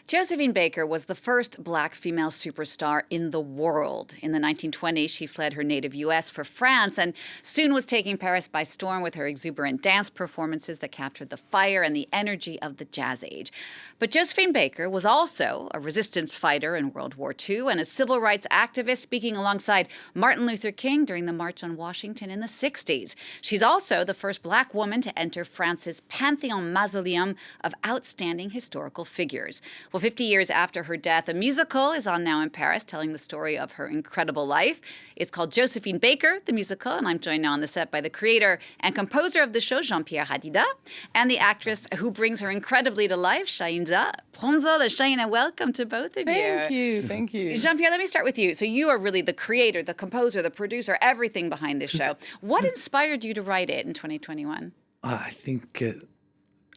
Josephine Baker was the first black female superstar in the world. In the 1920s, she fled her native U.S. for France and soon was taking Paris by storm with her exuberant dance performances that captured the fire and the energy of the Jazz Age. But Josephine Baker was also a resistance fighter in World War II and a civil rights activist speaking alongside Martin Luther King during the March on Washington in the 60s. She's also the first black woman to enter France's Panthéon mausoleum of outstanding historical figures. Well, 50 years after her death, a musical is on now in Paris telling the story of her incredible life. It's called Josephine Baker, the musical, and I'm joined now on the set by the creator and composer of the show, Jean-Pierre Hadida, and the actress who brings her incredibly to life, Shaïna Pronzola. Shaïna, welcome to both of you. Thank you. Jean-Pierre, let me start with you. So you are really the creator, the composer, the producer, everything behind this show. What inspired you to write it in 2021? I think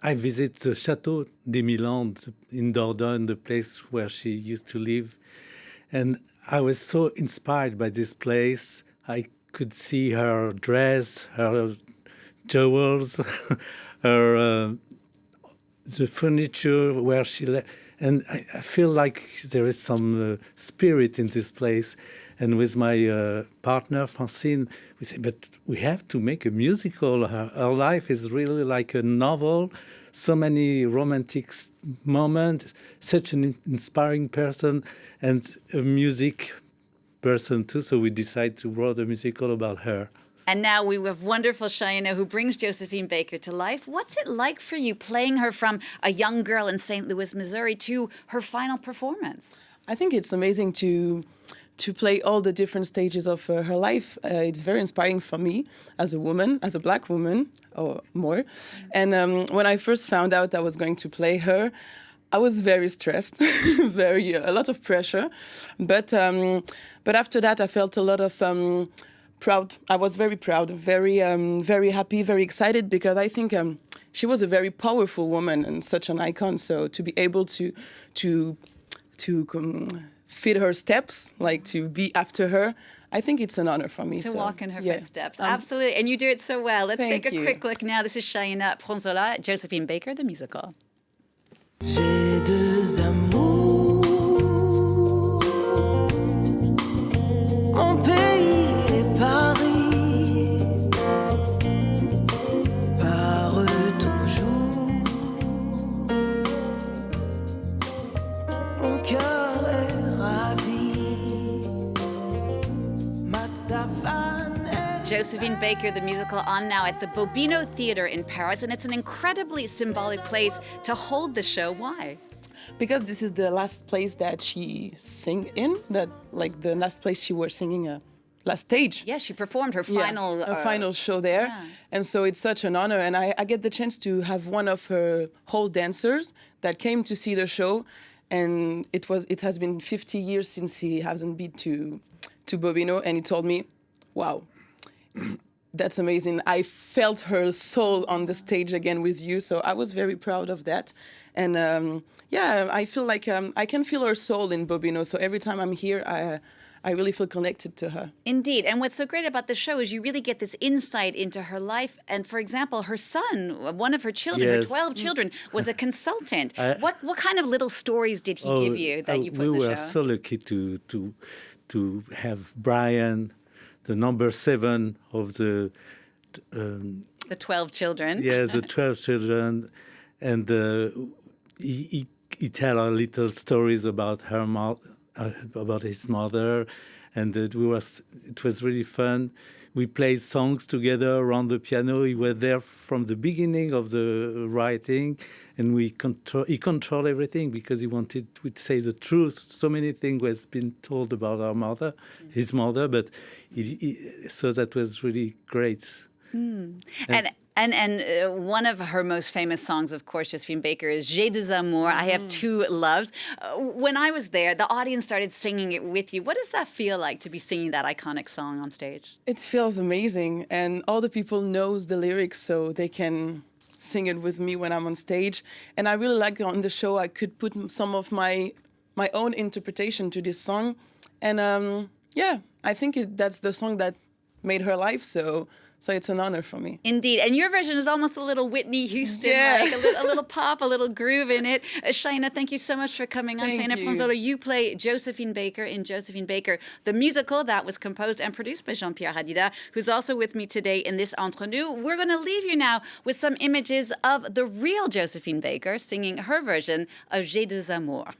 I visit the Château des Milan in Dordogne, the place where she used to live. And I was so inspired by this place. I could see her dress, her jewels, her the furniture where she left. And I feel like there is some spirit in this place. And with my partner, Francine, we said, but we have to make a musical. Her life is really like a novel. So many romantic moments, such an inspiring person, and a music person too. So we decided to write a musical about her. And now we have wonderful Shaïna who brings Josephine Baker to life. What's it like for you playing her from a young girl in St. Louis, Missouri to her final performance? I think it's amazing to play all the different stages of her life. It's very inspiring for me as a woman, as a black woman, or more. And when I first found out I was going to play her, I was very stressed, a lot of pressure. But after that, I felt a lot of proud. I was very proud, very happy, very excited, because I think she was a very powerful woman and such an icon. So to be able to fit her steps, like to be after her, I think it's an honor for me. To walk in her footsteps. Absolutely. And you do it so well. Let's take a quick look now. This is Shaïna Pronzola, Josephine Baker, the musical. J'ai deux amours, mon pays et Paris, par toujours, mon cœur est ravi, ma savane. Josephine Baker, the musical, on now at the Bobino Theater in Paris, and it's an incredibly symbolic place to hold the show. Why? Because this is the last place that she sang in, the last place she was singing last stage. Yeah, she performed her final final show there. Yeah. And so it's such an honor. And I get the chance to have one of her whole dancers that came to see the show. And it has been 50 years since he hasn't been to Bobino. And he told me, wow, that's amazing. I felt her soul on the stage again with you. So I was very proud of that. And I feel like I can feel her soul in Bobino. So every time I'm here, I really feel connected to her. Indeed. And what's so great about the show is you really get this insight into her life. And for example, her son, one of her children, her 12 children, was a consultant. What kind of little stories did he give you that you put in the show? We were so lucky to have Brian, the number 7 of the 12 children. Yes, the 12 children. And he tell our little stories about about his mother, and it was really fun. We played songs together around the piano. He was there from the beginning of the writing, and he controlled everything because he wanted to say the truth. So many things was been told about our mother, his mother, but so that was really great. And one of her most famous songs, of course, Josephine Baker, is J'ai deux amours, I have two loves. When I was there, the audience started singing it with you. What does that feel like to be singing that iconic song on stage? It feels amazing. And all the people knows the lyrics, so they can sing it with me when I'm on stage. And I really like on the show, I could put some of my own interpretation to this song. And I think that's the song that made her life. So So it's an honor for me. Indeed. And your version is almost a little Whitney Houston, like a little pop, a little groove in it. Shaïna, thank you so much for coming on. Thank Shaïna you. Pronzola, you play Josephine Baker in Josephine Baker, the musical that was composed and produced by Jean-Pierre Hadida, who's also with me today in this Entre Nous. We're going to leave you now with some images of the real Josephine Baker singing her version of J'ai deux amours.